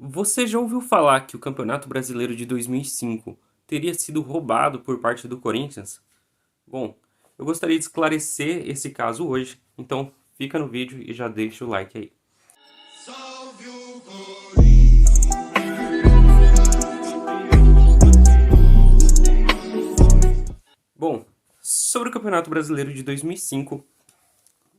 Você já ouviu falar que o Campeonato Brasileiro de 2005 teria sido roubado por parte do Corinthians? Bom, eu gostaria de esclarecer esse caso hoje, então fica no vídeo e já deixa o like aí. Salve o Corinthians! Bom, sobre o Campeonato Brasileiro de 2005,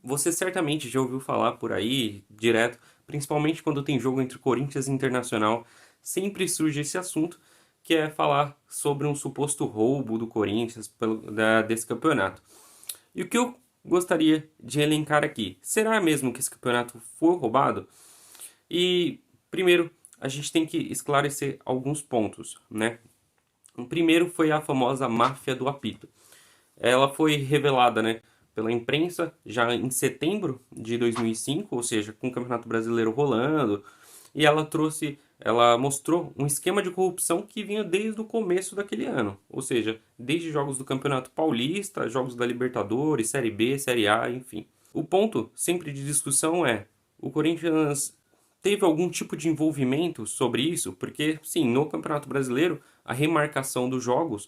você certamente já ouviu falar por aí, direto, principalmente quando tem jogo entre Corinthians e Internacional, sempre surge esse assunto, que é falar sobre um suposto roubo do Corinthians desse campeonato. E o que eu gostaria de elencar aqui? Será mesmo que esse campeonato foi roubado? E, primeiro, a gente tem que esclarecer alguns pontos, né? O primeiro foi a famosa máfia do apito. Ela foi revelada, né, pela imprensa já em setembro de 2005, ou seja, com o Campeonato Brasileiro rolando, e ela mostrou um esquema de corrupção que vinha desde o começo daquele ano, ou seja, desde jogos do Campeonato Paulista, jogos da Libertadores, Série B, Série A, enfim. O ponto sempre de discussão é: o Corinthians teve algum tipo de envolvimento sobre isso? Porque, sim, no Campeonato Brasileiro, a remarcação dos jogos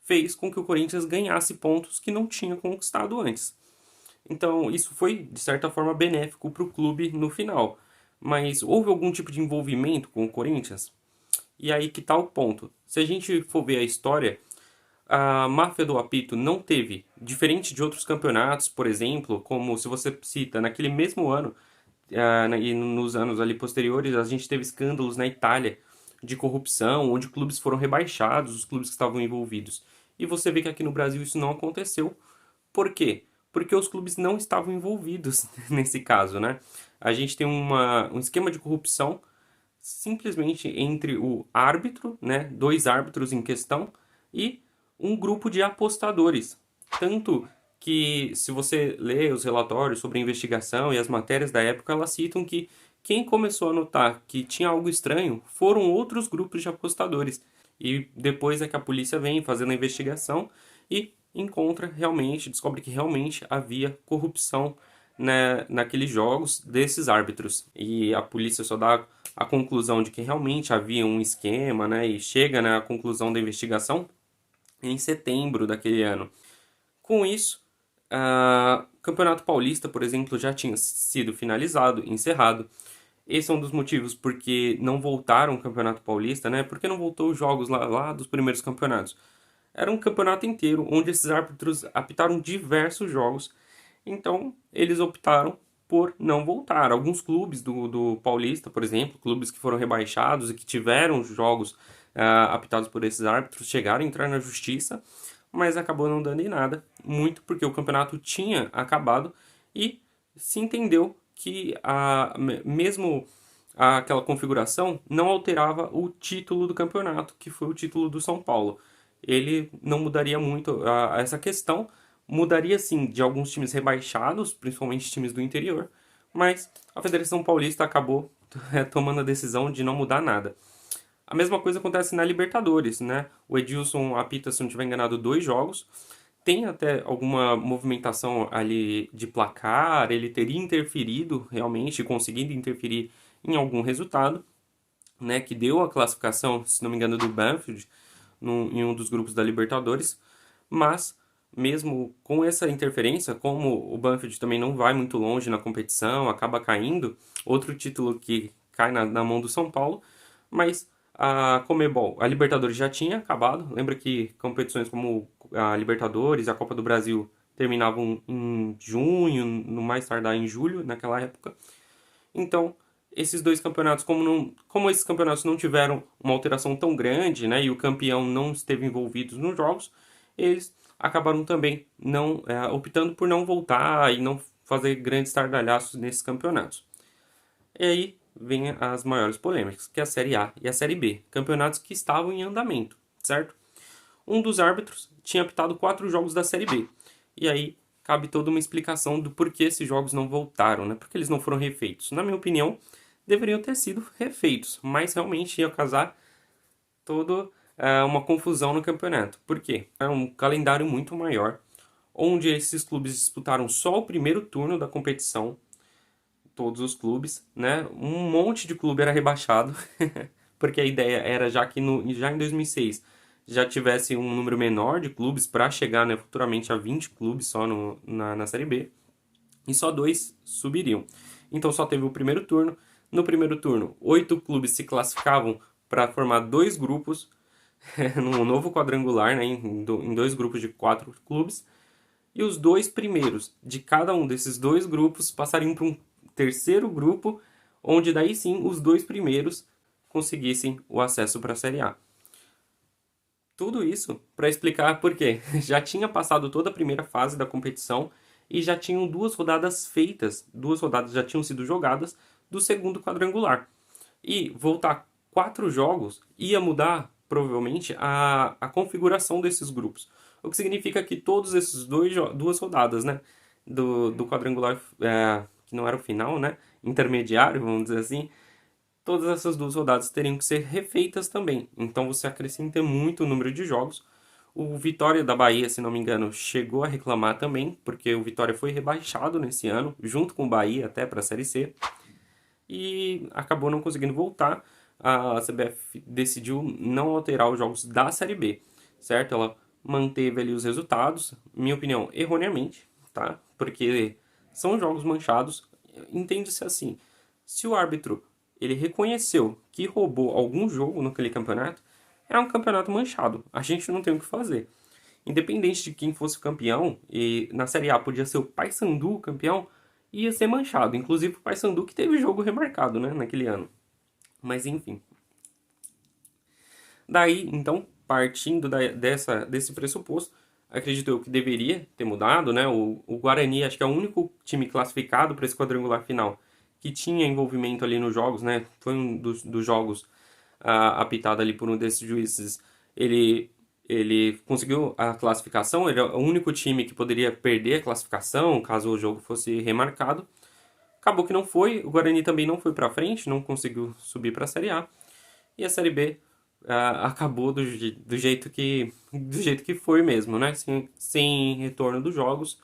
fez com que o Corinthians ganhasse pontos que não tinha conquistado antes. Então, isso foi, de certa forma, benéfico para o clube no final. Mas houve algum tipo de envolvimento com o Corinthians? E aí que está o ponto. Se a gente for ver a história, a máfia do apito não teve, diferente de outros campeonatos, por exemplo, como se você cita, naquele mesmo ano, e nos anos ali posteriores, a gente teve escândalos na Itália de corrupção, onde clubes foram rebaixados, os clubes que estavam envolvidos. E você vê que aqui no Brasil isso não aconteceu. Por quê? Porque os clubes não estavam envolvidos nesse caso, né? A gente tem um esquema de corrupção simplesmente entre o árbitro, né, dois árbitros em questão, e um grupo de apostadores. Tanto que, se você lê os relatórios sobre a investigação e as matérias da época, elas citam que quem começou a notar que tinha algo estranho foram outros grupos de apostadores. E depois é que a polícia vem fazendo a investigação e encontra realmente, descobre que realmente havia corrupção, né, naqueles jogos desses árbitros. E a polícia só dá a conclusão de que realmente havia um esquema, né, e chega na conclusão da investigação em setembro daquele ano. Com isso, o Campeonato Paulista, por exemplo, já tinha sido finalizado, encerrado. Esse é um dos motivos porque não voltaram o Campeonato Paulista, né? Porque não voltou os jogos lá dos primeiros campeonatos. Era um campeonato inteiro onde esses árbitros apitaram diversos jogos. Então, eles optaram por não voltar. Alguns clubes do Paulista, por exemplo, clubes que foram rebaixados e que tiveram jogos apitados por esses árbitros, chegaram a entrar na justiça, mas acabou não dando em nada, muito porque o campeonato tinha acabado e se entendeu que mesmo aquela configuração não alterava o título do campeonato, que foi o título do São Paulo. Ele não mudaria muito essa questão, mudaria sim de alguns times rebaixados, principalmente times do interior, mas a Federação Paulista acabou tomando a decisão de não mudar nada. A mesma coisa acontece na Libertadores, né? O Edilson apita, se não estiver enganado, dois jogos. Tem até alguma movimentação ali de placar, ele teria interferido realmente, conseguindo interferir em algum resultado, né? Que deu a classificação, se não me engano, do Banfield em um dos grupos da Libertadores. Mas, mesmo com essa interferência, como o Banfield também não vai muito longe na competição, acaba caindo, outro título que cai na mão do São Paulo, mas a Comebol, a Libertadores já tinha acabado. Lembra que competições como a Libertadores, a Copa do Brasil terminavam em junho, no mais tardar em julho, naquela época. Então, esses dois campeonatos, como esses campeonatos não tiveram uma alteração tão grande, né, e o campeão não esteve envolvido nos jogos, eles acabaram também não optando por não voltar e não fazer grandes estardalhaços nesses campeonatos. E aí vem as maiores polêmicas, que é a Série A e a Série B, campeonatos que estavam em andamento, certo? Um dos árbitros tinha apitado 4 jogos da Série B. E aí cabe toda uma explicação do porquê esses jogos não voltaram, né? Porque eles não foram refeitos. Na minha opinião, deveriam ter sido refeitos, mas realmente ia causar toda uma confusão no campeonato. Por quê? É um calendário muito maior, onde esses clubes disputaram só o primeiro turno da competição, todos os clubes, né? Um monte de clube era rebaixado, porque a ideia era já que já em 2006 já tivesse um número menor de clubes para chegar, né, futuramente a 20 clubes só na Série B, e só dois subiriam. Então só teve o primeiro turno. No primeiro turno, 8 clubes se classificavam para formar dois grupos, num novo quadrangular, né, em dois grupos de 4 clubes. E os dois primeiros de cada um desses dois grupos passariam para um terceiro grupo, onde daí sim os dois primeiros conseguissem o acesso para a Série A. Tudo isso para explicar por quê. Já tinha passado toda a primeira fase da competição e já tinham 2 rodadas feitas, 2 rodadas já tinham sido jogadas do segundo quadrangular. E voltar 4 jogos ia mudar provavelmente a configuração desses grupos. O que significa que todos esses 2 rodadas, né, do quadrangular, que não era o final, né, intermediário, vamos dizer assim, todas essas 2 rodadas teriam que ser refeitas também. Então você acrescenta muito o número de jogos. O Vitória da Bahia, se não me engano, chegou a reclamar também, porque o Vitória foi rebaixado nesse ano, junto com o Bahia até para a Série C, e acabou não conseguindo voltar. A CBF decidiu não alterar os jogos da Série B, certo? Ela manteve ali os resultados, minha opinião, erroneamente, tá? Porque são jogos manchados, entende-se assim, se o árbitro ele reconheceu que roubou algum jogo naquele campeonato, é um campeonato manchado, a gente não tem o que fazer. Independente de quem fosse o campeão, e na Série A podia ser o Paysandu o campeão, ia ser manchado. Inclusive o Paysandu que teve jogo remarcado, né, naquele ano. Mas enfim. Daí, então, partindo desse pressuposto, acredito eu que deveria ter mudado, né? O Guarani, acho que é o único time classificado para esse quadrangular final que tinha envolvimento ali nos jogos, né? Foi um dos jogos apitado ali por um desses juízes. Ele conseguiu a classificação, ele é o único time que poderia perder a classificação caso o jogo fosse remarcado. Acabou que não foi, o Guarani também não foi para frente, não conseguiu subir para a Série A. E a Série B acabou do jeito que foi mesmo, né? Sem retorno dos jogos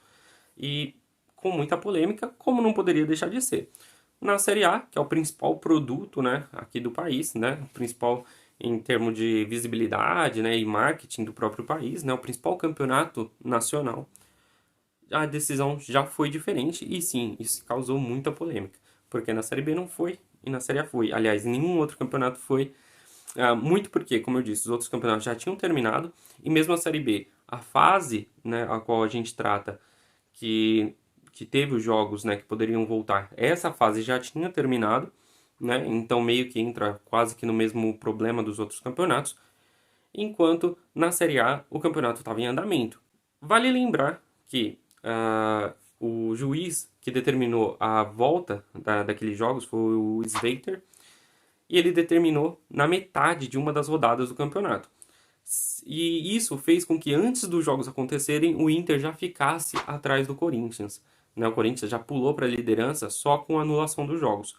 e com muita polêmica, como não poderia deixar de ser. Na Série A, que é o principal produto, né, aqui do país, né, o principal em termos de visibilidade, né, e marketing do próprio país, né, o principal campeonato nacional, a decisão já foi diferente e sim, isso causou muita polêmica, porque na Série B não foi e na Série A foi. Aliás, nenhum outro campeonato foi, muito porque, como eu disse, os outros campeonatos já tinham terminado e mesmo a Série B, a fase, né, a qual a gente trata, que, que teve os jogos, né, que poderiam voltar, essa fase já tinha terminado, né, então meio que entra quase que no mesmo problema dos outros campeonatos, enquanto na Série A o campeonato estava em andamento. Vale lembrar que o juiz que determinou a volta daqueles jogos foi o Sveiter, e ele determinou na metade de uma das rodadas do campeonato. E isso fez com que antes dos jogos acontecerem, o Inter já ficasse atrás do Corinthians, né? O Corinthians já pulou para a liderança só com a anulação dos jogos.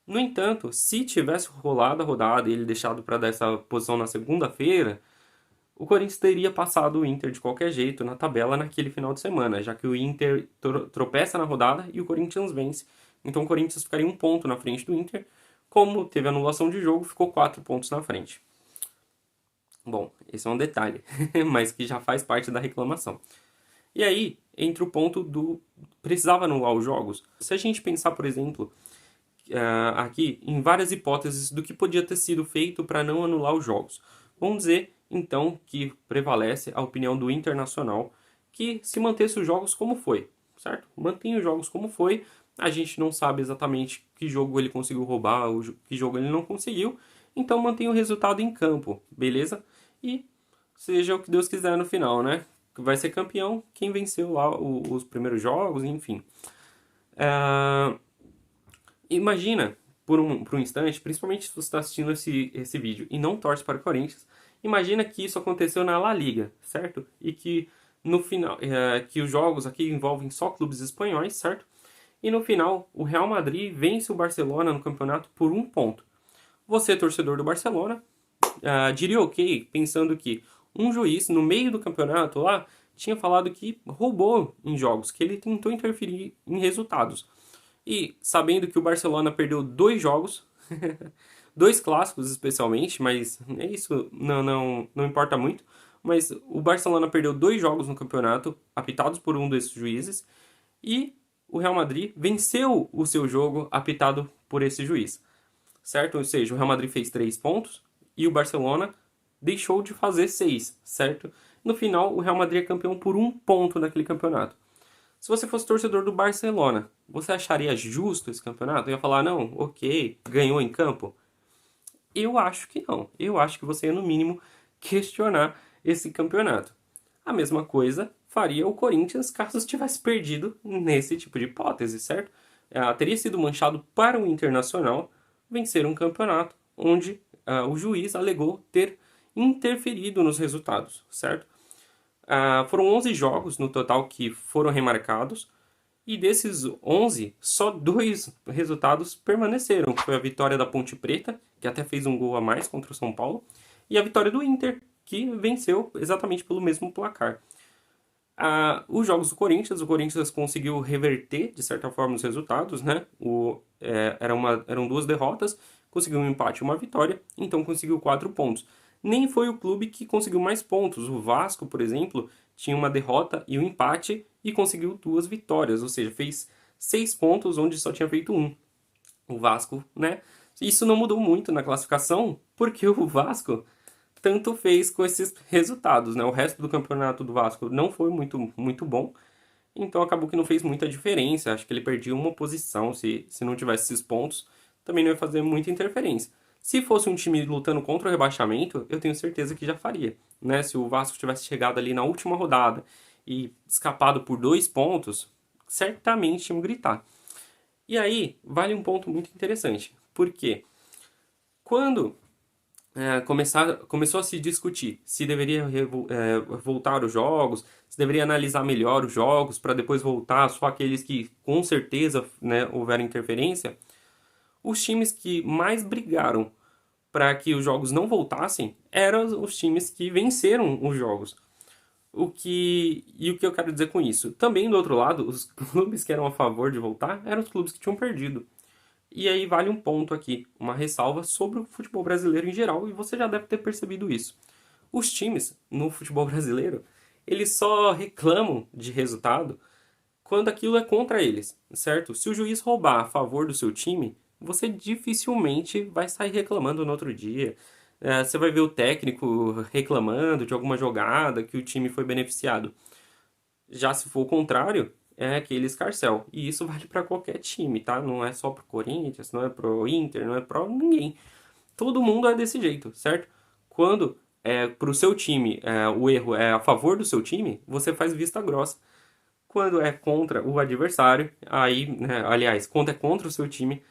No entanto, se tivesse rolado a rodada e ele deixado para dar essa posição na segunda-feira, o Corinthians teria passado o Inter de qualquer jeito na tabela naquele final de semana, já que o Inter tropeça na rodada e o Corinthians vence. Então o Corinthians ficaria 1 ponto na frente do Inter. Como teve anulação de jogo, ficou 4 pontos na frente. Bom, esse é um detalhe, mas que já faz parte da reclamação. E aí, entra o ponto do precisava anular os jogos. Se a gente pensar, por exemplo, aqui em várias hipóteses do que podia ter sido feito para não anular os jogos. Vamos dizer, então, que prevalece a opinião do Internacional que se mantesse os jogos como foi, certo? Mantenha os jogos como foi, a gente não sabe exatamente que jogo ele conseguiu roubar, que jogo ele não conseguiu, então mantenha o resultado em campo, beleza? E seja o que Deus quiser no final, né? Vai ser campeão quem venceu lá os primeiros jogos, enfim. Imagina, por um instante, principalmente se você está assistindo esse vídeo e não torce para o Corinthians, imagina que isso aconteceu na La Liga, certo? E que no final, que os jogos aqui envolvem só clubes espanhóis, certo? E no final, o Real Madrid vence o Barcelona no campeonato por 1 ponto. Você, torcedor do Barcelona, diria ok, pensando que um juiz, no meio do campeonato lá, tinha falado que roubou em jogos, que ele tentou interferir em resultados. E sabendo que o Barcelona perdeu dois jogos, dois clássicos especialmente, mas isso não importa muito. Mas o Barcelona perdeu dois jogos no campeonato, apitados por um desses juízes, e o Real Madrid venceu o seu jogo apitado por esse juiz, certo? Ou seja, o Real Madrid fez 3 pontos e o Barcelona deixou de fazer 6, certo? No final, o Real Madrid é campeão por 1 ponto naquele campeonato. Se você fosse torcedor do Barcelona, você acharia justo esse campeonato? Eu ia falar, não, ok, ganhou em campo? Eu acho que não. Eu acho que você ia, no mínimo, questionar esse campeonato. A mesma coisa faria o Corinthians caso tivesse perdido nesse tipo de hipótese, certo? Teria sido manchado para o Internacional vencer um campeonato onde o juiz alegou ter interferido nos resultados, certo? Foram 11 jogos no total que foram remarcados, e desses 11, só dois resultados permaneceram. Foi a vitória da Ponte Preta, que até fez um gol a mais contra o São Paulo, e a vitória do Inter, que venceu exatamente pelo mesmo placar. Os jogos do Corinthians, o Corinthians conseguiu reverter, de certa forma, os resultados, né? Eram duas derrotas, conseguiu um empate e uma vitória, então conseguiu 4 pontos. Nem foi o clube que conseguiu mais pontos. O Vasco, por exemplo, tinha uma derrota e um empate e conseguiu 2 vitórias, ou seja, fez 6 pontos onde só tinha feito um. O Vasco, né? Isso não mudou muito na classificação, porque o Vasco tanto fez com esses resultados, né? O resto do campeonato do Vasco não foi muito bom, então acabou que não fez muita diferença. Acho que ele perdia uma posição. Se não tivesse esses pontos, também não ia fazer muita interferência. Se fosse um time lutando contra o rebaixamento, eu tenho certeza que já faria, né? Se o Vasco tivesse chegado ali na última rodada e escapado por 2 pontos, certamente iam gritar. E aí, vale um ponto muito interessante, porque quando começou a se discutir se deveria voltar os jogos, se deveria analisar melhor os jogos para depois voltar só aqueles que com certeza, né, houveram interferência, os times que mais brigaram para que os jogos não voltassem eram os times que venceram os jogos. O que eu quero dizer com isso? Também do outro lado, os clubes que eram a favor de voltar eram os clubes que tinham perdido. E aí vale um ponto aqui, uma ressalva sobre o futebol brasileiro em geral, e você já deve ter percebido isso. Os times no futebol brasileiro, eles só reclamam de resultado quando aquilo é contra eles, certo? Se o juiz roubar a favor do seu time, você dificilmente vai sair reclamando no outro dia. Você vai ver o técnico reclamando de alguma jogada que o time foi beneficiado. Já se for o contrário, é aquele escarcéu. E isso vale para qualquer time, tá? Não é só pro Corinthians, não é pro Inter, não é pro ninguém. Todo mundo é desse jeito, certo? Quando pro seu time o erro é a favor do seu time, você faz vista grossa. Quando é contra o adversário, aí, né, aliás, quando é contra o seu time,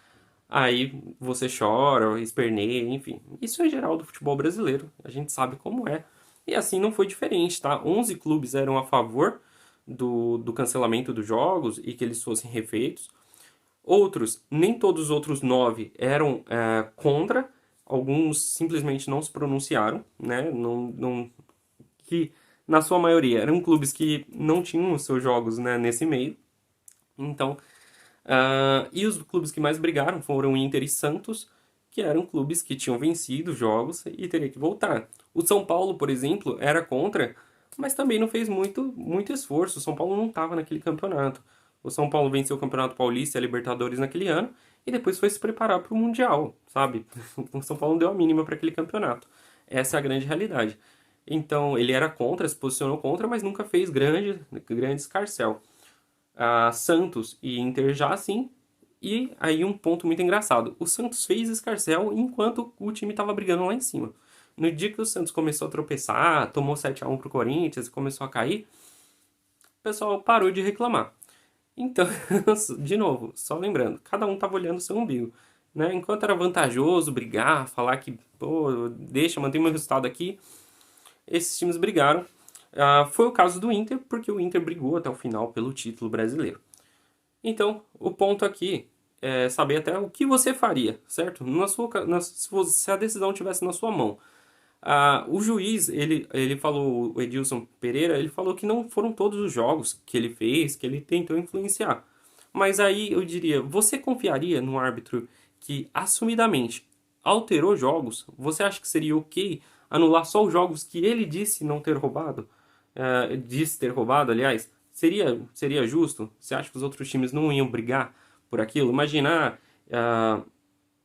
aí você chora, esperneia, enfim. Isso é geral do futebol brasileiro, a gente sabe como é. E assim não foi diferente, tá? 11 clubes eram a favor do cancelamento dos jogos e que eles fossem refeitos. Outros, nem todos os outros 9 eram contra, alguns simplesmente não se pronunciaram, né? Que na sua maioria eram clubes que não tinham os seus jogos, né, nesse meio. Então, e os clubes que mais brigaram foram Inter e Santos, que eram clubes que tinham vencido os jogos e teria que voltar. O São Paulo, por exemplo, era contra, mas também não fez muito esforço. O São Paulo não estava naquele campeonato. O São Paulo venceu o Campeonato Paulista e a Libertadores naquele ano e depois foi se preparar para o Mundial, sabe? O São Paulo não deu a mínima para aquele campeonato. Essa é a grande realidade. Então, ele era contra, se posicionou contra, mas nunca fez grande escarcéu. Santos e Inter já assim. E aí um ponto muito engraçado. O Santos fez escarcéu enquanto o time estava brigando lá em cima. No dia que o Santos começou a tropeçar, tomou 7-1 pro Corinthians e começou a cair, o pessoal parou de reclamar. Então, de novo, só lembrando, cada um estava olhando o seu umbigo. Né? Enquanto era vantajoso brigar, falar que, pô, deixa, mantém meu resultado aqui, esses times brigaram. Foi o caso do Inter, porque o Inter brigou até o final pelo título brasileiro. Então, o ponto aqui é saber até o que você faria, certo? Se a decisão estivesse na sua mão. O juiz, ele falou, o Edilson Pereira, ele falou que não foram todos os jogos que ele fez, que ele tentou influenciar. Mas aí eu diria, você confiaria no árbitro que assumidamente alterou jogos? Você acha que seria ok anular só os jogos que ele disse não ter roubado? Disse ter roubado, aliás? Seria justo? Você acha que os outros times não iam brigar por aquilo? Imagina,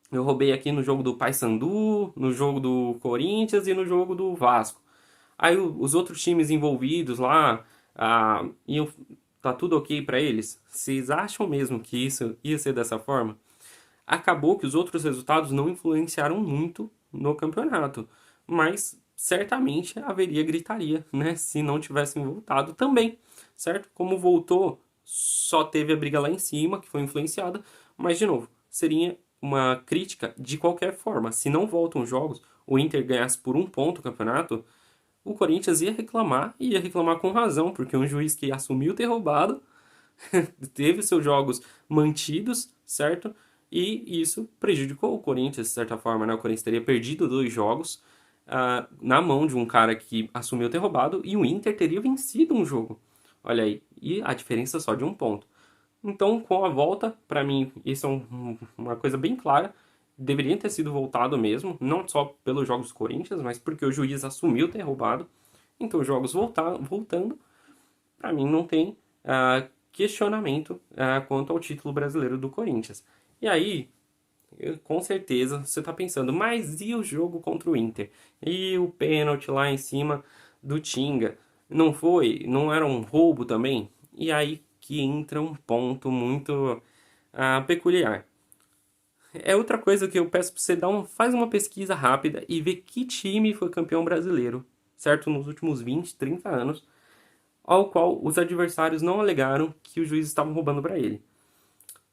eu roubei aqui no jogo do Paysandu, no jogo do Corinthians e no jogo do Vasco. Aí os outros times envolvidos lá, iam, tá tudo ok pra eles? Vocês acham mesmo que isso ia ser dessa forma? Acabou que os outros resultados não influenciaram muito no campeonato, mas certamente haveria gritaria, né? Se não tivessem voltado também, certo? Como voltou, só teve a briga lá em cima, que foi influenciada, mas de novo, seria uma crítica de qualquer forma. Se não voltam os jogos, o Inter ganhasse por um ponto o campeonato, o Corinthians ia reclamar com razão, porque um juiz que assumiu ter roubado teve seus jogos mantidos, certo? E isso prejudicou o Corinthians, de certa forma, né? O Corinthians teria perdido 2 jogos na mão de um cara que assumiu ter roubado e o Inter teria vencido um jogo. Olha aí, e a diferença só de um ponto. Então, com a volta, para mim, isso é uma coisa bem clara. Deveria ter sido voltado mesmo, não só pelos jogos do Corinthians, mas porque o juiz assumiu ter roubado. Então, os jogos voltando, para mim não tem questionamento quanto ao título brasileiro do Corinthians. E aí, com certeza, você está pensando, mas e o jogo contra o Inter? E o pênalti lá em cima do Tinga? Não foi? Não era um roubo também? E aí que entra um ponto muito peculiar. É outra coisa que eu peço para você faz uma pesquisa rápida e ver que time foi campeão brasileiro, certo? Nos últimos 20, 30 anos, ao qual os adversários não alegaram que os juízes estavam roubando para ele.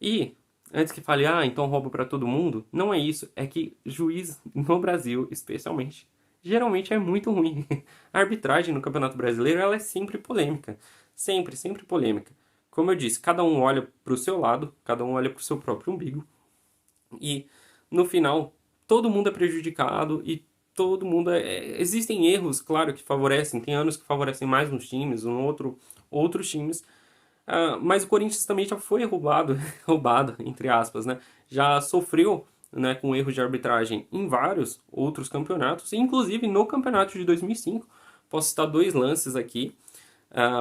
E, antes que fale, então roubo para todo mundo, não é isso. É que juiz no Brasil, especialmente, geralmente é muito ruim. A arbitragem no Campeonato Brasileiro, ela é sempre polêmica. Sempre, sempre polêmica. Como eu disse, cada um olha para o seu lado, cada um olha para o seu próprio umbigo. E, no final, todo mundo é prejudicado e todo mundo existem erros, claro, que favorecem. Tem anos que favorecem mais uns times, outros times. Mas o Corinthians também já foi roubado, entre aspas, né? Já sofreu, né, com erros de arbitragem em vários outros campeonatos, inclusive no campeonato de 2005. Posso citar 2 lances aqui.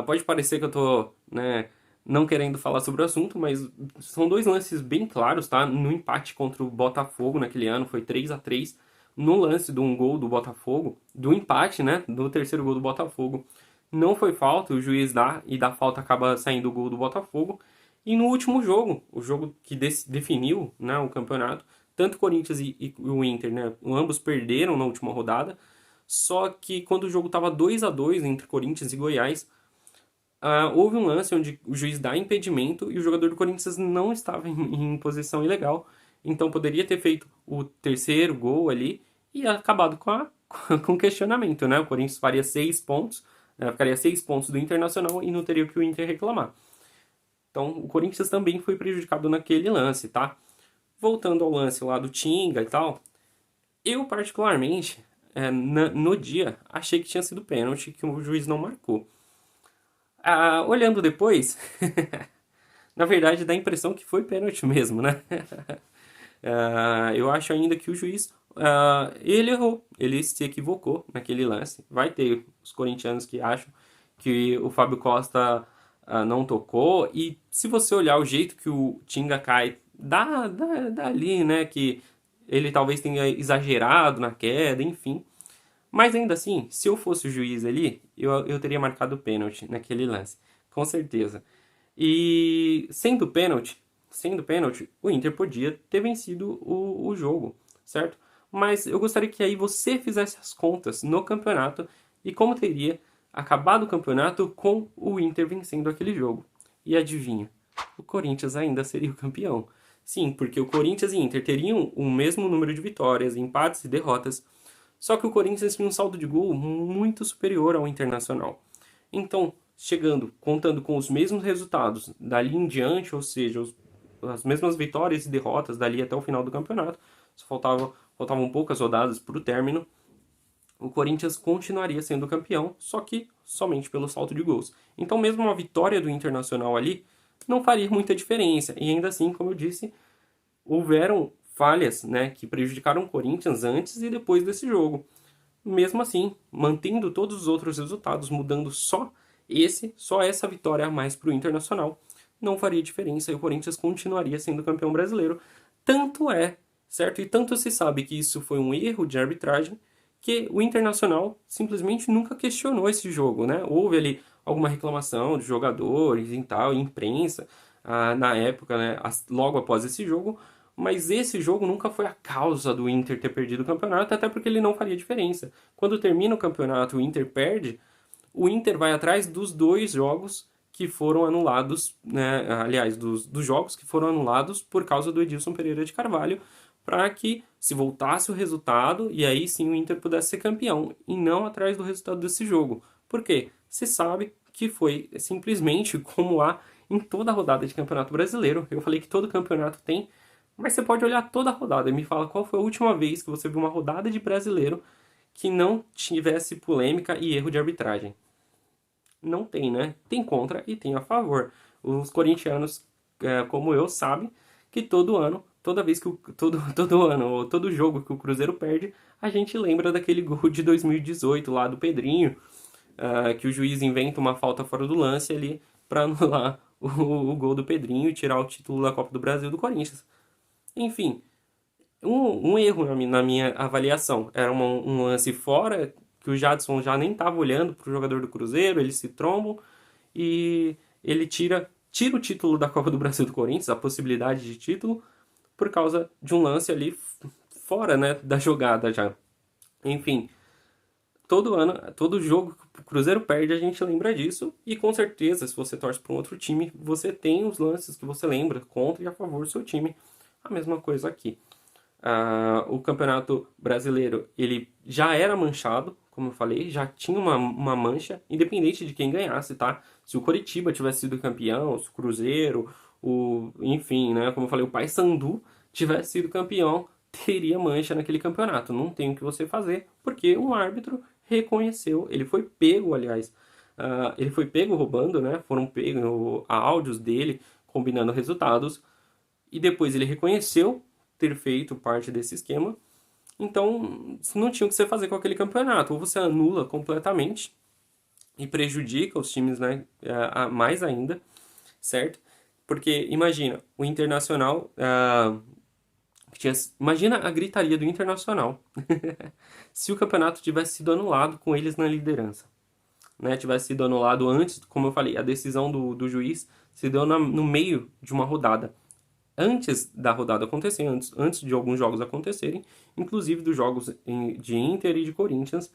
Pode parecer que eu tô, né, não querendo falar sobre o assunto, mas são 2 lances bem claros, tá? No empate contra o Botafogo naquele ano, foi 3-3. No lance de um gol do Botafogo, do empate, né? Do terceiro gol do Botafogo, não foi falta, o juiz dá, e da falta acaba saindo o gol do Botafogo. E no último jogo, o jogo que definiu, né, o campeonato, tanto o Corinthians e o Inter, né, ambos perderam na última rodada, só que quando o jogo estava 2-2 entre Corinthians e Goiás, houve um lance onde o juiz dá impedimento e o jogador do Corinthians não estava em posição ilegal, então poderia ter feito o terceiro gol ali e acabado com o questionamento, né? O Corinthians faria 6 pontos, ficaria 6 pontos do Internacional e não teria o que o Inter reclamar. Então o Corinthians também foi prejudicado naquele lance, tá? Voltando ao lance lá do Tinga e tal, eu particularmente, no dia, achei que tinha sido pênalti que o juiz não marcou. Olhando depois, na verdade dá a impressão que foi pênalti mesmo, né? Eu acho ainda que o juiz, ele errou, ele se equivocou naquele lance. Vai ter os corintianos que acham que o Fábio Costa não tocou, e se você olhar o jeito que o Tinga cai, dá ali, né, que ele talvez tenha exagerado na queda, enfim. Mas ainda assim, se eu fosse o juiz ali, eu teria marcado o pênalti naquele lance, com certeza. E sendo pênalti, o Inter podia ter vencido o jogo, certo? Mas eu gostaria que aí você fizesse as contas no campeonato e como teria acabado o campeonato com o Inter vencendo aquele jogo. E adivinha, o Corinthians ainda seria o campeão. Sim, porque o Corinthians e Inter teriam o mesmo número de vitórias, empates e derrotas, só que o Corinthians tinha um saldo de gol muito superior ao Internacional. Então, contando com os mesmos resultados dali em diante, ou seja, as mesmas vitórias e derrotas dali até o final do campeonato, só faltavam poucas rodadas para o término, o Corinthians continuaria sendo campeão, só que somente pelo saldo de gols. Então, mesmo uma vitória do Internacional ali não faria muita diferença. E ainda assim, como eu disse, houveram falhas, né, que prejudicaram o Corinthians antes e depois desse jogo. Mesmo assim, mantendo todos os outros resultados, mudando só essa vitória a mais para o Internacional, não faria diferença e o Corinthians continuaria sendo campeão brasileiro. Tanto é, certo? E tanto se sabe que isso foi um erro de arbitragem que o Internacional simplesmente nunca questionou esse jogo, né? Houve ali alguma reclamação dos jogadores e tal, imprensa, na época, né, logo após esse jogo, mas esse jogo nunca foi a causa do Inter ter perdido o campeonato, até porque ele não faria diferença. Quando termina o campeonato, o Inter perde, o Inter vai atrás dos 2 jogos que foram anulados, né? Aliás, dos jogos que foram anulados por causa do Edilson Pereira de Carvalho, para que se voltasse o resultado e aí sim o Inter pudesse ser campeão, e não atrás do resultado desse jogo. Por quê? Se sabe que foi simplesmente como há em toda a rodada de Campeonato Brasileiro. Eu falei que todo campeonato tem, mas você pode olhar toda a rodada e me fala qual foi a última vez que você viu uma rodada de brasileiro que não tivesse polêmica e erro de arbitragem. Não tem, né? Tem contra e tem a favor. Os corintianos, como eu, sabem que todo ano, toda vez que todo ano, ou todo jogo que o Cruzeiro perde, a gente lembra daquele gol de 2018 lá do Pedrinho, que o juiz inventa uma falta fora do lance ali para anular o gol do Pedrinho e tirar o título da Copa do Brasil do Corinthians. Enfim, um erro na minha avaliação. Era um lance fora, que o Jadson já nem estava olhando para o jogador do Cruzeiro, eles se trombam e ele tira o título da Copa do Brasil do Corinthians, a possibilidade de título, por causa de um lance ali fora, né, da jogada já. Enfim, todo ano, todo jogo que o Cruzeiro perde, a gente lembra disso. E com certeza, se você torce para um outro time, você tem os lances que você lembra contra e a favor do seu time. A mesma coisa aqui. O Campeonato Brasileiro, ele já era manchado, como eu falei, já tinha uma mancha, independente de quem ganhasse, tá? Se o Coritiba tivesse sido campeão, se o Cruzeiro, enfim, né? Como eu falei, o Paysandu tivesse sido campeão, teria mancha naquele campeonato. Não tem o que você fazer, porque um árbitro reconheceu, ele foi pego, aliás, ele foi pego roubando, né? Foram pegos áudios dele combinando resultados, e depois ele reconheceu ter feito parte desse esquema. Então, não tinha o que você fazer com aquele campeonato. Ou você anula completamente e prejudica os times, né, mais ainda, certo? Porque imagina, o Internacional... imagina a gritaria do Internacional se o campeonato tivesse sido anulado com eles na liderança. Né, tivesse sido anulado antes, como eu falei, a decisão do juiz se deu no meio de uma rodada. Antes da rodada acontecer, antes de alguns jogos acontecerem, inclusive dos jogos de Inter e de Corinthians,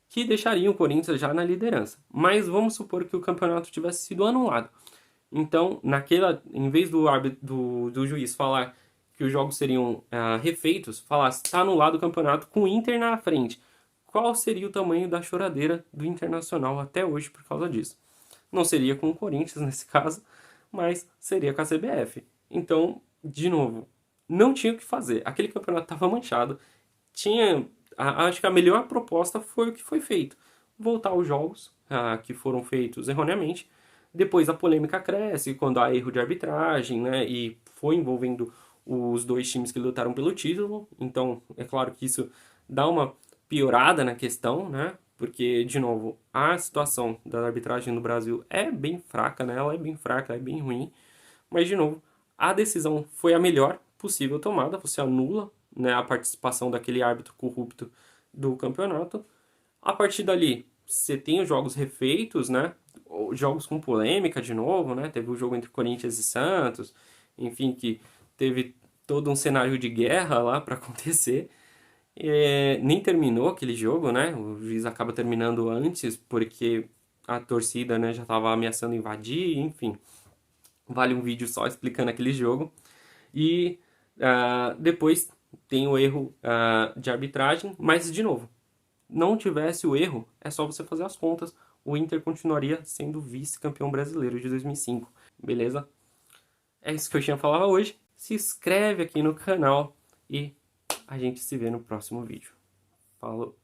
que deixariam o Corinthians já na liderança. Mas vamos supor que o campeonato tivesse sido anulado. Então, em vez do juiz falar que os jogos seriam refeitos, falasse está anulado o campeonato com o Inter na frente. Qual seria o tamanho da choradeira do Internacional até hoje por causa disso? Não seria com o Corinthians nesse caso, mas seria com a CBF. Então, de novo, não tinha o que fazer. Aquele campeonato estava manchado. Acho que a melhor proposta foi o que foi feito. Voltar aos jogos que foram feitos erroneamente. Depois a polêmica cresce quando há erro de arbitragem, né? E foi envolvendo os 2 times que lutaram pelo título. Então, é claro que isso dá uma piorada na questão, né? Porque, de novo, a situação da arbitragem no Brasil é bem fraca, né? Ela é bem fraca, ela é bem ruim. Mas, de novo, a decisão foi a melhor possível tomada. Você anula, né, a participação daquele árbitro corrupto do campeonato. A partir dali, você tem os jogos refeitos, né? Jogos com polêmica de novo, né? Teve o jogo entre Corinthians e Santos, enfim, que teve todo um cenário de guerra lá para acontecer. Nem terminou aquele jogo, né? O juiz acaba terminando antes porque a torcida, né, já estava ameaçando invadir, enfim. Vale um vídeo só explicando aquele jogo. E depois tem o erro de arbitragem, mas de novo, não tivesse o erro, é só você fazer as contas, o Inter continuaria sendo vice-campeão brasileiro de 2005, beleza? É isso que eu tinha a falar hoje. Se inscreve aqui no canal e a gente se vê no próximo vídeo. Falou!